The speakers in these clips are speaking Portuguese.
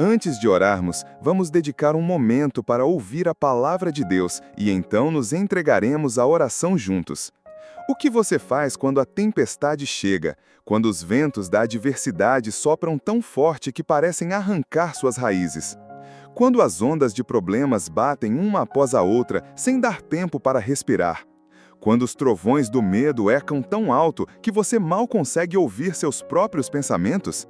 Antes de orarmos, vamos dedicar um momento para ouvir a palavra de Deus e então nos entregaremos à oração juntos. O que você faz quando a tempestade chega, quando os ventos da adversidade sopram tão forte que parecem arrancar suas raízes? Quando as ondas de problemas batem uma após a outra, sem dar tempo para respirar? Quando os trovões do medo ecam tão alto que você mal consegue ouvir seus próprios pensamentos?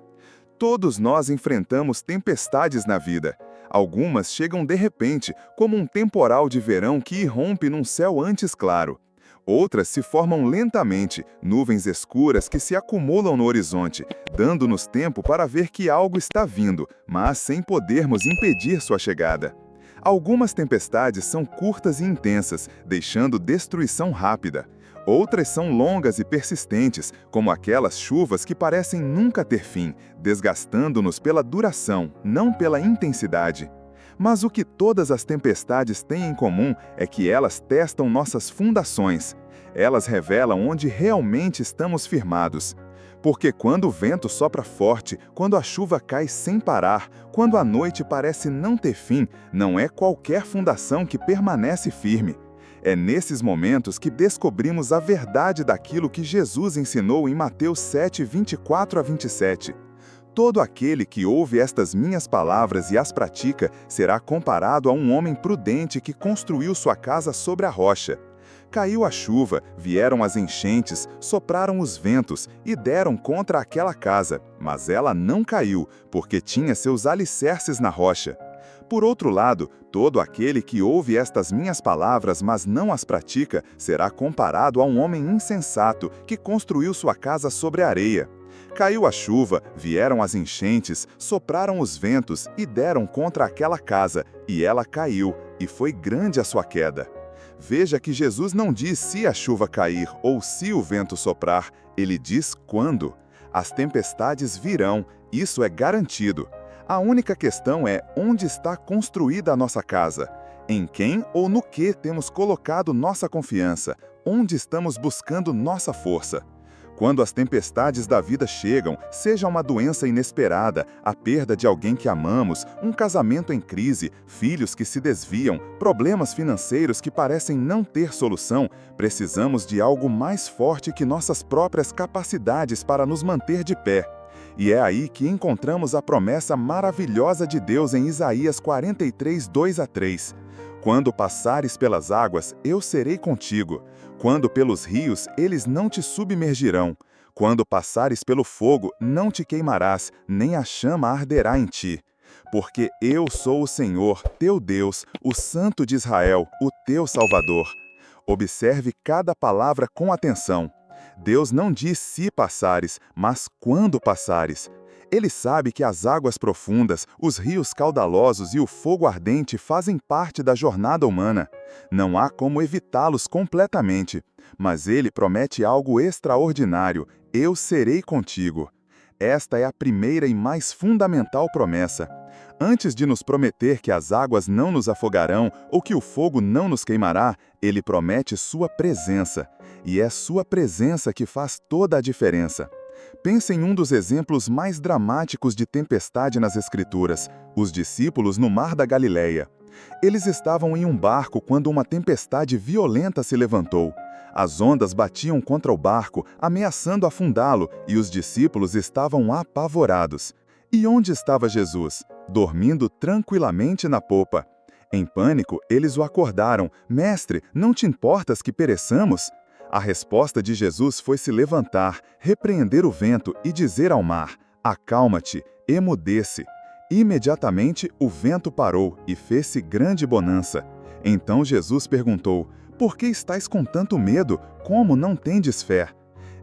Todos nós enfrentamos tempestades na vida. Algumas chegam de repente, como um temporal de verão que irrompe num céu antes claro. Outras se formam lentamente, nuvens escuras que se acumulam no horizonte, dando-nos tempo para ver que algo está vindo, mas sem podermos impedir sua chegada. Algumas tempestades são curtas e intensas, deixando destruição rápida. Outras são longas e persistentes, como aquelas chuvas que parecem nunca ter fim, desgastando-nos pela duração, não pela intensidade. Mas o que todas as tempestades têm em comum é que elas testam nossas fundações. Elas revelam onde realmente estamos firmados. Porque quando o vento sopra forte, quando a chuva cai sem parar, quando a noite parece não ter fim, não é qualquer fundação que permanece firme. É nesses momentos que descobrimos a verdade daquilo que Jesus ensinou em Mateus 7, 24 a 27. Todo aquele que ouve estas minhas palavras e as pratica será comparado a um homem prudente que construiu sua casa sobre a rocha. Caiu a chuva, vieram as enchentes, sopraram os ventos e deram contra aquela casa, mas ela não caiu, porque tinha seus alicerces na rocha. Por outro lado, todo aquele que ouve estas minhas palavras, mas não as pratica, será comparado a um homem insensato que construiu sua casa sobre a areia. Caiu a chuva, vieram as enchentes, sopraram os ventos e deram contra aquela casa, e ela caiu, e foi grande a sua queda. Veja que Jesus não diz se a chuva cair ou se o vento soprar, ele diz quando. As tempestades virão, isso é garantido. A única questão é onde está construída a nossa casa. Em quem ou no que temos colocado nossa confiança? Onde estamos buscando nossa força? Quando as tempestades da vida chegam, seja uma doença inesperada, a perda de alguém que amamos, um casamento em crise, filhos que se desviam, problemas financeiros que parecem não ter solução, precisamos de algo mais forte que nossas próprias capacidades para nos manter de pé. E é aí que encontramos a promessa maravilhosa de Deus em Isaías 43, 2 a 3. Quando passares pelas águas, eu serei contigo. Quando pelos rios, eles não te submergirão. Quando passares pelo fogo, não te queimarás, nem a chama arderá em ti. Porque eu sou o Senhor, teu Deus, o Santo de Israel, o teu Salvador. Observe cada palavra com atenção. Deus não diz se passares, mas quando passares. Ele sabe que as águas profundas, os rios caudalosos e o fogo ardente fazem parte da jornada humana. Não há como evitá-los completamente. Mas ele promete algo extraordinário: eu serei contigo. Esta é a primeira e mais fundamental promessa. Antes de nos prometer que as águas não nos afogarão ou que o fogo não nos queimará, ele promete sua presença. E é sua presença que faz toda a diferença. Pense em um dos exemplos mais dramáticos de tempestade nas Escrituras, os discípulos no Mar da Galileia. Eles estavam em um barco quando uma tempestade violenta se levantou. As ondas batiam contra o barco, ameaçando afundá-lo, e os discípulos estavam apavorados. E onde estava Jesus? Dormindo tranquilamente na popa. Em pânico, eles o acordaram: Mestre, não te importas que pereçamos? A resposta de Jesus foi se levantar, repreender o vento e dizer ao mar: acalma-te, emudece. Imediatamente o vento parou e fez-se grande bonança. Então Jesus perguntou: por que estáis com tanto medo? Como não tendes fé?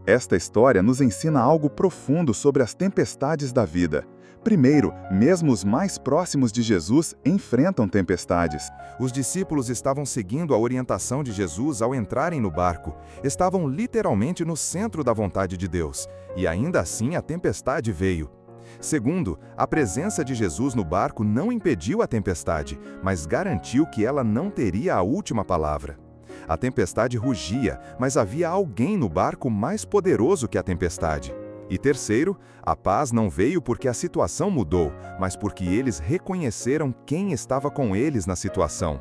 Esta história nos ensina algo profundo sobre as tempestades da vida. Primeiro, mesmo os mais próximos de Jesus enfrentam tempestades. Os discípulos estavam seguindo a orientação de Jesus ao entrarem no barco. Estavam literalmente no centro da vontade de Deus. E ainda assim a tempestade veio. Segundo, a presença de Jesus no barco não impediu a tempestade, mas garantiu que ela não teria a última palavra. A tempestade rugia, mas havia alguém no barco mais poderoso que a tempestade. E terceiro, a paz não veio porque a situação mudou, mas porque eles reconheceram quem estava com eles na situação.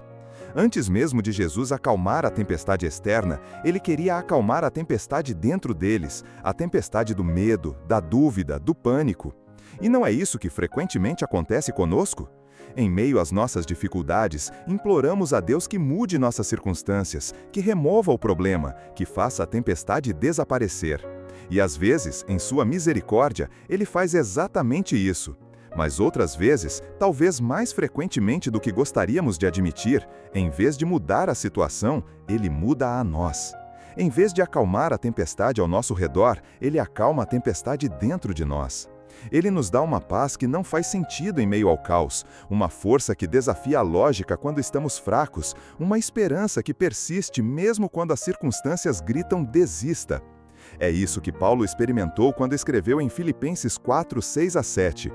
Antes mesmo de Jesus acalmar a tempestade externa, ele queria acalmar a tempestade dentro deles, a tempestade do medo, da dúvida, do pânico. E não é isso que frequentemente acontece conosco? Em meio às nossas dificuldades, imploramos a Deus que mude nossas circunstâncias, que remova o problema, que faça a tempestade desaparecer. E às vezes, em sua misericórdia, Ele faz exatamente isso. Mas outras vezes, talvez mais frequentemente do que gostaríamos de admitir, em vez de mudar a situação, Ele muda a nós. Em vez de acalmar a tempestade ao nosso redor, Ele acalma a tempestade dentro de nós. Ele nos dá uma paz que não faz sentido em meio ao caos, uma força que desafia a lógica quando estamos fracos, uma esperança que persiste mesmo quando as circunstâncias gritam desista. É isso que Paulo experimentou quando escreveu em Filipenses 4, 6-7.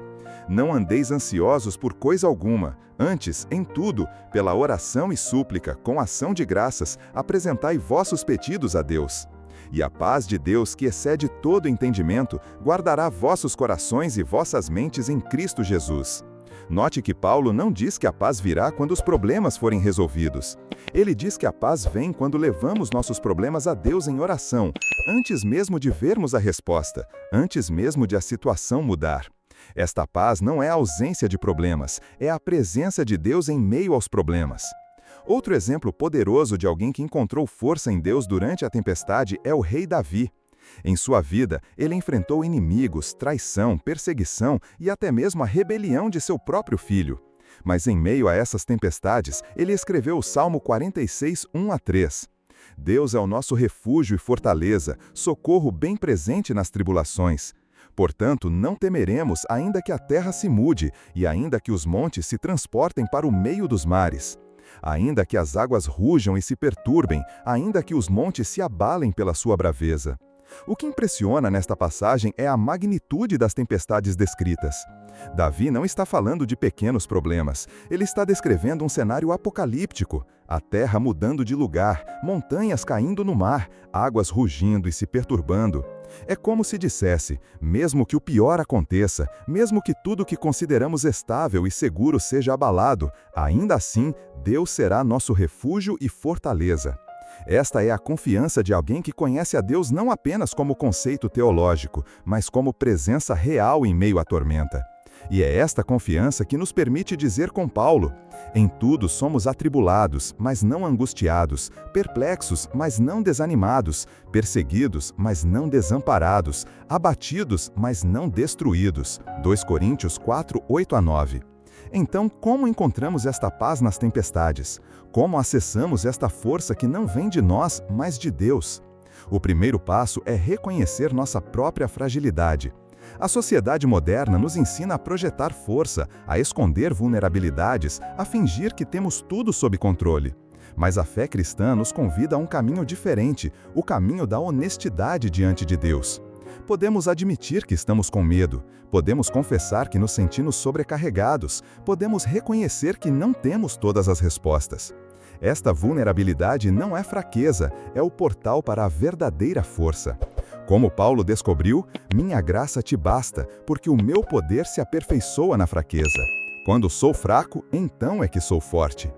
Não andeis ansiosos por coisa alguma, antes, em tudo, pela oração e súplica, com ação de graças, apresentai vossos pedidos a Deus. E a paz de Deus, que excede todo entendimento, guardará vossos corações e vossas mentes em Cristo Jesus. Note que Paulo não diz que a paz virá quando os problemas forem resolvidos. Ele diz que a paz vem quando levamos nossos problemas a Deus em oração, antes mesmo de vermos a resposta, antes mesmo de a situação mudar. Esta paz não é a ausência de problemas, é a presença de Deus em meio aos problemas. Outro exemplo poderoso de alguém que encontrou força em Deus durante a tempestade é o rei Davi. Em sua vida, ele enfrentou inimigos, traição, perseguição e até mesmo a rebelião de seu próprio filho. Mas em meio a essas tempestades, ele escreveu o Salmo 46, 1-3. Deus é o nosso refúgio e fortaleza, socorro bem presente nas tribulações. Portanto, não temeremos, ainda que a terra se mude e ainda que os montes se transportem para o meio dos mares. Ainda que as águas rujam e se perturbem, ainda que os montes se abalem pela sua braveza. O que impressiona nesta passagem é a magnitude das tempestades descritas. Davi não está falando de pequenos problemas, ele está descrevendo um cenário apocalíptico. A terra mudando de lugar, montanhas caindo no mar, águas rugindo e se perturbando. É como se dissesse, mesmo que o pior aconteça, mesmo que tudo que consideramos estável e seguro seja abalado, ainda assim, Deus será nosso refúgio e fortaleza. Esta é a confiança de alguém que conhece a Deus não apenas como conceito teológico, mas como presença real em meio à tormenta. E é esta confiança que nos permite dizer com Paulo: em tudo somos atribulados, mas não angustiados, perplexos, mas não desanimados, perseguidos, mas não desamparados, abatidos, mas não destruídos. 2 Coríntios 4, 8-9. Então, como encontramos esta paz nas tempestades? Como acessamos esta força que não vem de nós, mas de Deus? O primeiro passo é reconhecer nossa própria fragilidade. A sociedade moderna nos ensina a projetar força, a esconder vulnerabilidades, a fingir que temos tudo sob controle. Mas a fé cristã nos convida a um caminho diferente, o caminho da honestidade diante de Deus. Podemos admitir que estamos com medo, podemos confessar que nos sentimos sobrecarregados, podemos reconhecer que não temos todas as respostas. Esta vulnerabilidade não é fraqueza, é o portal para a verdadeira força. Como Paulo descobriu, minha graça te basta, porque o meu poder se aperfeiçoa na fraqueza. Quando sou fraco, então é que sou forte.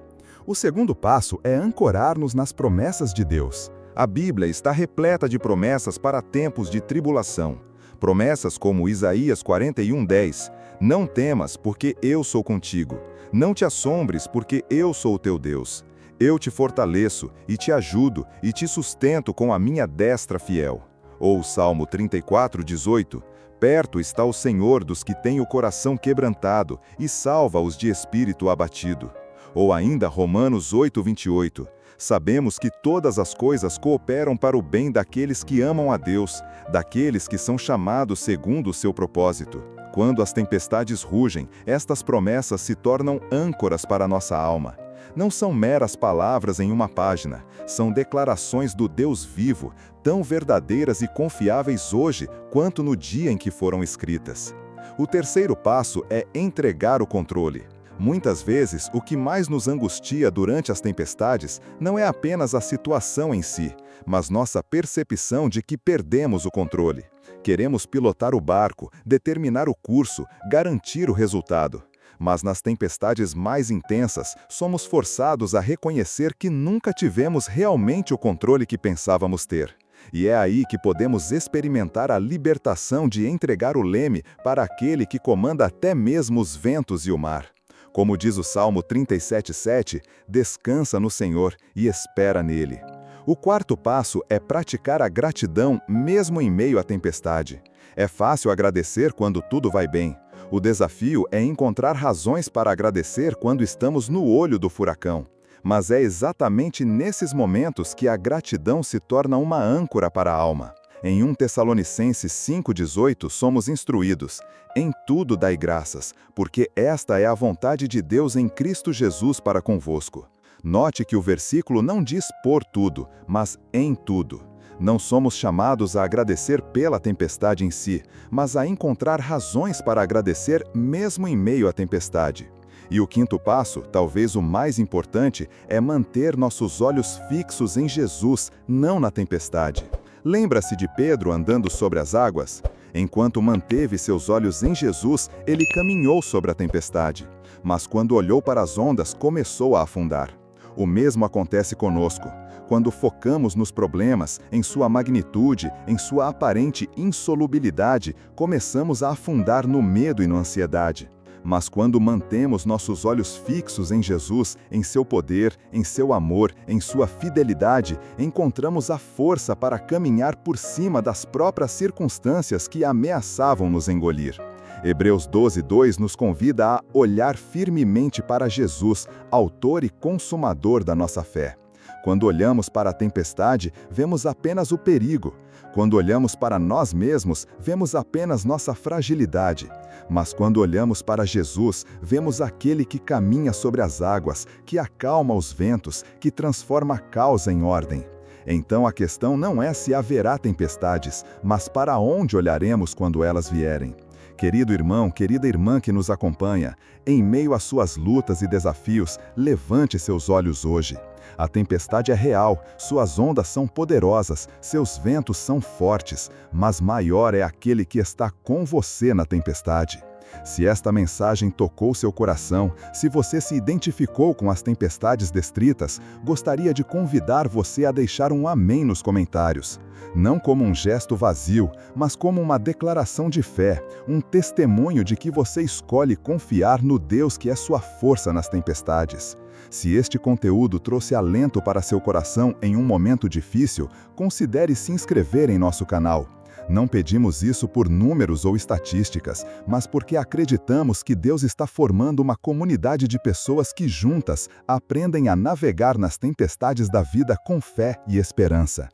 O segundo passo é ancorar-nos nas promessas de Deus. A Bíblia está repleta de promessas para tempos de tribulação. Promessas como Isaías 41:10, não temas, porque eu sou contigo. Não te assombres, porque eu sou o teu Deus. Eu te fortaleço, e te ajudo, e te sustento com a minha destra fiel. Ou Salmo 34:18, perto está o Senhor dos que têm o coração quebrantado, e salva-os de espírito abatido. Ou ainda Romanos 8:28, sabemos que todas as coisas cooperam para o bem daqueles que amam a Deus, daqueles que são chamados segundo o seu propósito. Quando as tempestades rugem, estas promessas se tornam âncoras para a nossa alma. Não são meras palavras em uma página, são declarações do Deus vivo, tão verdadeiras e confiáveis hoje quanto no dia em que foram escritas. O terceiro passo é entregar o controle. Muitas vezes, o que mais nos angustia durante as tempestades não é apenas a situação em si, mas nossa percepção de que perdemos o controle. Queremos pilotar o barco, determinar o curso, garantir o resultado. Mas nas tempestades mais intensas, somos forçados a reconhecer que nunca tivemos realmente o controle que pensávamos ter. E é aí que podemos experimentar a libertação de entregar o leme para aquele que comanda até mesmo os ventos e o mar. Como diz o Salmo 37:7, descansa no Senhor e espera nele. O quarto passo é praticar a gratidão mesmo em meio à tempestade. É fácil agradecer quando tudo vai bem. O desafio é encontrar razões para agradecer quando estamos no olho do furacão. Mas é exatamente nesses momentos que a gratidão se torna uma âncora para a alma. Em 1 Tessalonicenses 5:18 somos instruídos: em tudo dai graças, porque esta é a vontade de Deus em Cristo Jesus para convosco. Note que o versículo não diz por tudo, mas em tudo. Não somos chamados a agradecer pela tempestade em si, mas a encontrar razões para agradecer mesmo em meio à tempestade. E o quinto passo, talvez o mais importante, é manter nossos olhos fixos em Jesus, não na tempestade. Lembra-se de Pedro andando sobre as águas? Enquanto manteve seus olhos em Jesus, ele caminhou sobre a tempestade. Mas quando olhou para as ondas, começou a afundar. O mesmo acontece conosco. Quando focamos nos problemas, em sua magnitude, em sua aparente insolubilidade, começamos a afundar no medo e na ansiedade. Mas quando mantemos nossos olhos fixos em Jesus, em seu poder, em seu amor, em sua fidelidade, encontramos a força para caminhar por cima das próprias circunstâncias que ameaçavam nos engolir. Hebreus 12:2 nos convida a olhar firmemente para Jesus, autor e consumador da nossa fé. Quando olhamos para a tempestade, vemos apenas o perigo. Quando olhamos para nós mesmos, vemos apenas nossa fragilidade. Mas quando olhamos para Jesus, vemos aquele que caminha sobre as águas, que acalma os ventos, que transforma a causa em ordem. Então a questão não é se haverá tempestades, mas para onde olharemos quando elas vierem. Querido irmão, querida irmã que nos acompanha, em meio às suas lutas e desafios, levante seus olhos hoje. A tempestade é real, suas ondas são poderosas, seus ventos são fortes, mas maior é aquele que está com você na tempestade. Se esta mensagem tocou seu coração, se você se identificou com as tempestades descritas, gostaria de convidar você a deixar um amém nos comentários. Não como um gesto vazio, mas como uma declaração de fé, um testemunho de que você escolhe confiar no Deus que é sua força nas tempestades. Se este conteúdo trouxe alento para seu coração em um momento difícil, considere se inscrever em nosso canal. Não pedimos isso por números ou estatísticas, mas porque acreditamos que Deus está formando uma comunidade de pessoas que juntas aprendem a navegar nas tempestades da vida com fé e esperança.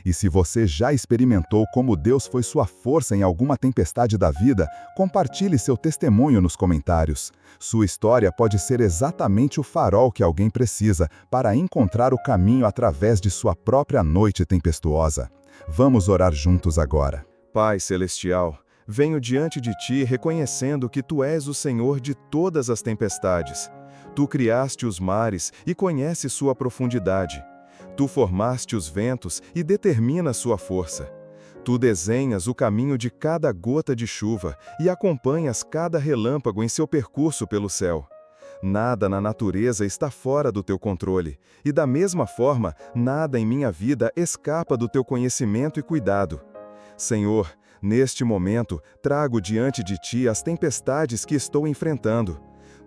E se você já experimentou como Deus foi sua força em alguma tempestade da vida, compartilhe seu testemunho nos comentários. Sua história pode ser exatamente o farol que alguém precisa para encontrar o caminho através de sua própria noite tempestuosa. Vamos orar juntos agora. Pai Celestial, venho diante de Ti reconhecendo que Tu és o Senhor de todas as tempestades. Tu criaste os mares e conheces sua profundidade. Tu formaste os ventos e determinas sua força. Tu desenhas o caminho de cada gota de chuva e acompanhas cada relâmpago em seu percurso pelo céu. Nada na natureza está fora do teu controle, e da mesma forma, nada em minha vida escapa do teu conhecimento e cuidado. Senhor, neste momento, trago diante de Ti as tempestades que estou enfrentando.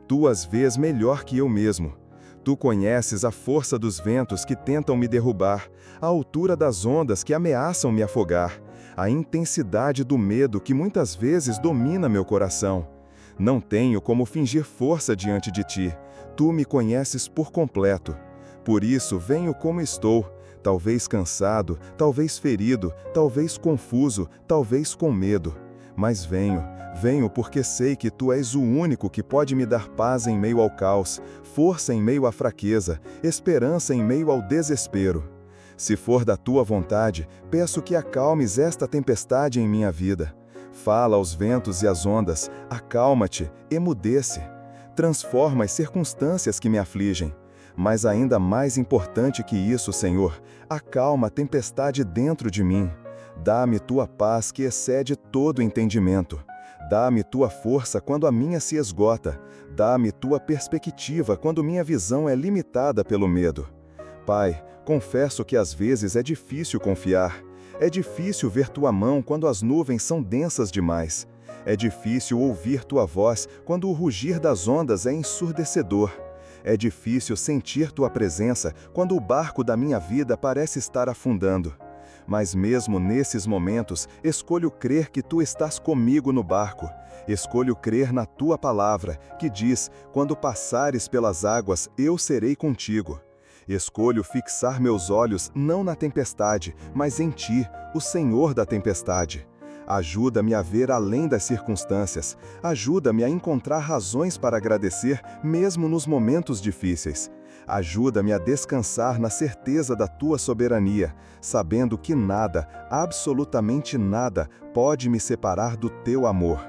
Tu as vês melhor que eu mesmo. Tu conheces a força dos ventos que tentam me derrubar, a altura das ondas que ameaçam me afogar, a intensidade do medo que muitas vezes domina meu coração. Não tenho como fingir força diante de Ti. Tu me conheces por completo. Por isso venho como estou, talvez cansado, talvez ferido, talvez confuso, talvez com medo. Mas venho porque sei que Tu és o único que pode me dar paz em meio ao caos, força em meio à fraqueza, esperança em meio ao desespero. Se for da Tua vontade, peço que acalmes esta tempestade em minha vida. Fala aos ventos e às ondas, acalma-te, emudece. Transforma as circunstâncias que me afligem. Mas ainda mais importante que isso, Senhor, acalma a tempestade dentro de mim. Dá-me tua paz que excede todo entendimento. Dá-me tua força quando a minha se esgota. Dá-me tua perspectiva quando minha visão é limitada pelo medo. Pai, confesso que às vezes é difícil confiar. É difícil ver tua mão quando as nuvens são densas demais. É difícil ouvir tua voz quando o rugir das ondas é ensurdecedor. É difícil sentir tua presença quando o barco da minha vida parece estar afundando. Mas mesmo nesses momentos, escolho crer que tu estás comigo no barco. Escolho crer na tua palavra, que diz: quando passares pelas águas, eu serei contigo. Escolho fixar meus olhos não na tempestade, mas em ti, o Senhor da tempestade. Ajuda-me a ver além das circunstâncias. Ajuda-me a encontrar razões para agradecer, mesmo nos momentos difíceis. Ajuda-me a descansar na certeza da tua soberania, sabendo que nada, absolutamente nada, pode me separar do teu amor.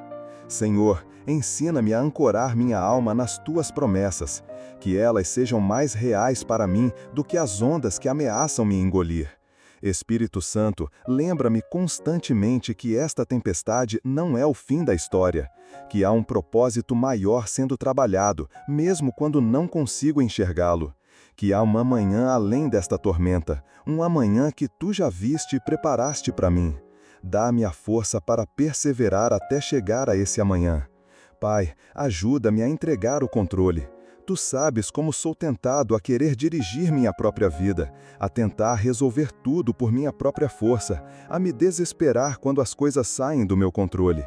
Senhor, ensina-me a ancorar minha alma nas tuas promessas, que elas sejam mais reais para mim do que as ondas que ameaçam me engolir. Espírito Santo, lembra-me constantemente que esta tempestade não é o fim da história, que há um propósito maior sendo trabalhado, mesmo quando não consigo enxergá-lo, que há um amanhã além desta tormenta, um amanhã que tu já viste e preparaste para mim. Dá-me a força para perseverar até chegar a esse amanhã. Pai, ajuda-me a entregar o controle. Tu sabes como sou tentado a querer dirigir minha própria vida, a tentar resolver tudo por minha própria força, a me desesperar quando as coisas saem do meu controle.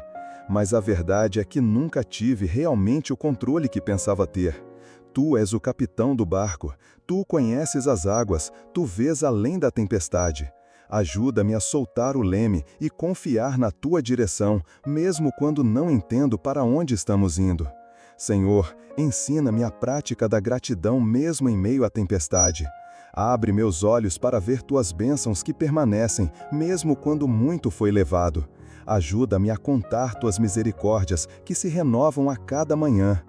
Mas a verdade é que nunca tive realmente o controle que pensava ter. Tu és o capitão do barco, tu conheces as águas, tu vês além da tempestade. Ajuda-me a soltar o leme e confiar na tua direção, mesmo quando não entendo para onde estamos indo. Senhor, ensina-me a prática da gratidão mesmo em meio à tempestade. Abre meus olhos para ver tuas bênçãos que permanecem, mesmo quando muito foi levado. Ajuda-me a contar tuas misericórdias que se renovam a cada manhã.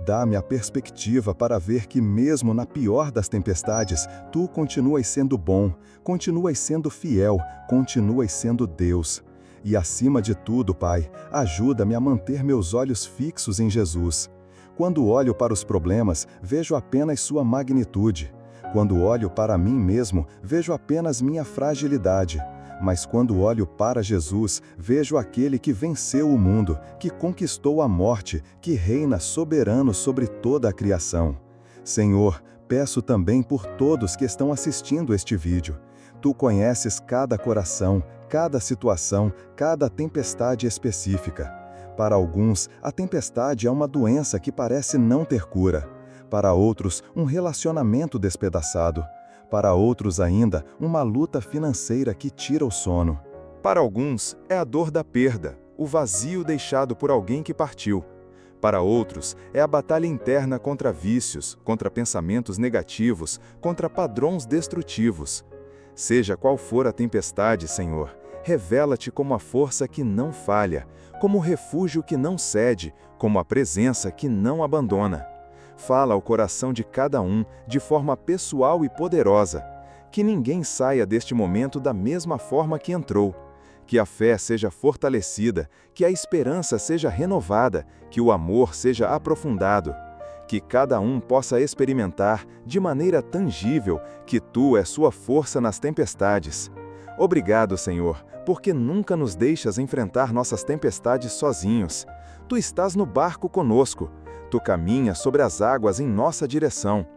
Dá-me a perspectiva para ver que mesmo na pior das tempestades, tu continuas sendo bom, continuas sendo fiel, continuas sendo Deus. E acima de tudo, Pai, ajuda-me a manter meus olhos fixos em Jesus. Quando olho para os problemas, vejo apenas sua magnitude. Quando olho para mim mesmo, vejo apenas minha fragilidade. Mas quando olho para Jesus, vejo aquele que venceu o mundo, que conquistou a morte, que reina soberano sobre toda a criação. Senhor, peço também por todos que estão assistindo este vídeo. Tu conheces cada coração, cada situação, cada tempestade específica. Para alguns, a tempestade é uma doença que parece não ter cura. Para outros, um relacionamento despedaçado. Para outros ainda, uma luta financeira que tira o sono. Para alguns, é a dor da perda, o vazio deixado por alguém que partiu. Para outros, é a batalha interna contra vícios, contra pensamentos negativos, contra padrões destrutivos. Seja qual for a tempestade, Senhor, revela-te como a força que não falha, como o refúgio que não cede, como a presença que não abandona. Fala ao coração de cada um de forma pessoal e poderosa. Que ninguém saia deste momento da mesma forma que entrou. Que a fé seja fortalecida, que a esperança seja renovada, que o amor seja aprofundado. Que cada um possa experimentar, de maneira tangível, que Tu és sua força nas tempestades. Obrigado, Senhor, porque nunca nos deixas enfrentar nossas tempestades sozinhos. Tu estás no barco conosco. Tu caminhas sobre as águas em nossa direção.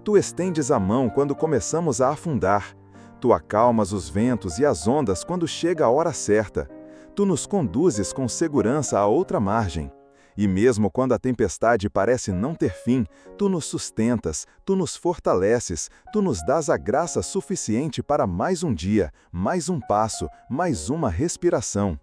Tu estendes a mão quando começamos a afundar. Tu acalmas os ventos e as ondas quando chega a hora certa. Tu nos conduzes com segurança a outra margem. E mesmo quando a tempestade parece não ter fim, Tu nos sustentas, Tu nos fortaleces, Tu nos dás a graça suficiente para mais um dia, mais um passo, mais uma respiração.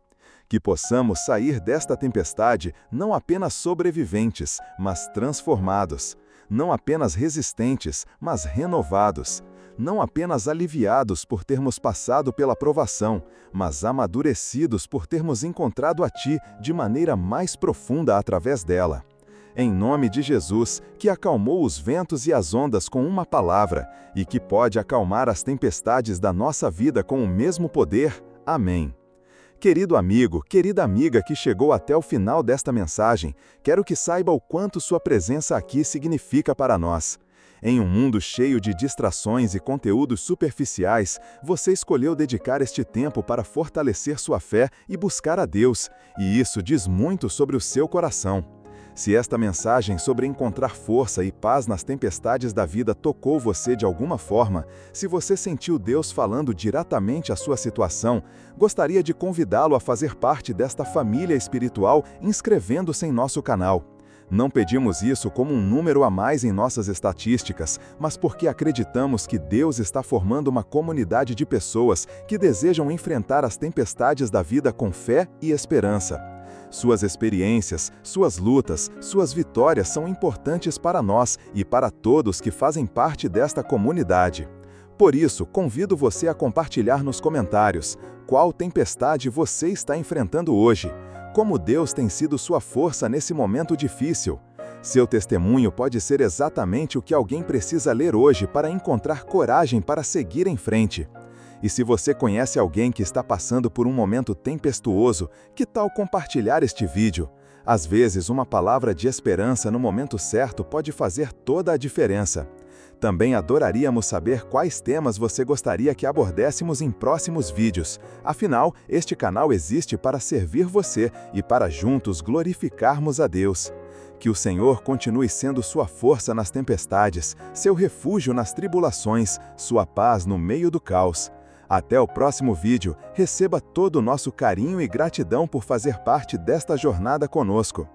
Que possamos sair desta tempestade não apenas sobreviventes, mas transformados. Não apenas resistentes, mas renovados. Não apenas aliviados por termos passado pela provação, mas amadurecidos por termos encontrado a Ti de maneira mais profunda através dela. Em nome de Jesus, que acalmou os ventos e as ondas com uma palavra, e que pode acalmar as tempestades da nossa vida com o mesmo poder. Amém. Querido amigo, querida amiga que chegou até o final desta mensagem, quero que saiba o quanto sua presença aqui significa para nós. Em um mundo cheio de distrações e conteúdos superficiais, você escolheu dedicar este tempo para fortalecer sua fé e buscar a Deus, e isso diz muito sobre o seu coração. Se esta mensagem sobre encontrar força e paz nas tempestades da vida tocou você de alguma forma, se você sentiu Deus falando diretamente à sua situação, gostaria de convidá-lo a fazer parte desta família espiritual inscrevendo-se em nosso canal. Não pedimos isso como um número a mais em nossas estatísticas, mas porque acreditamos que Deus está formando uma comunidade de pessoas que desejam enfrentar as tempestades da vida com fé e esperança. Suas experiências, suas lutas, suas vitórias são importantes para nós e para todos que fazem parte desta comunidade. Por isso, convido você a compartilhar nos comentários qual tempestade você está enfrentando hoje. Como Deus tem sido sua força nesse momento difícil? Seu testemunho pode ser exatamente o que alguém precisa ler hoje para encontrar coragem para seguir em frente. E se você conhece alguém que está passando por um momento tempestuoso, que tal compartilhar este vídeo? Às vezes, uma palavra de esperança no momento certo pode fazer toda a diferença. Também adoraríamos saber quais temas você gostaria que abordássemos em próximos vídeos. Afinal, este canal existe para servir você e para juntos glorificarmos a Deus. Que o Senhor continue sendo sua força nas tempestades, seu refúgio nas tribulações, sua paz no meio do caos. Até o próximo vídeo, receba todo o nosso carinho e gratidão por fazer parte desta jornada conosco.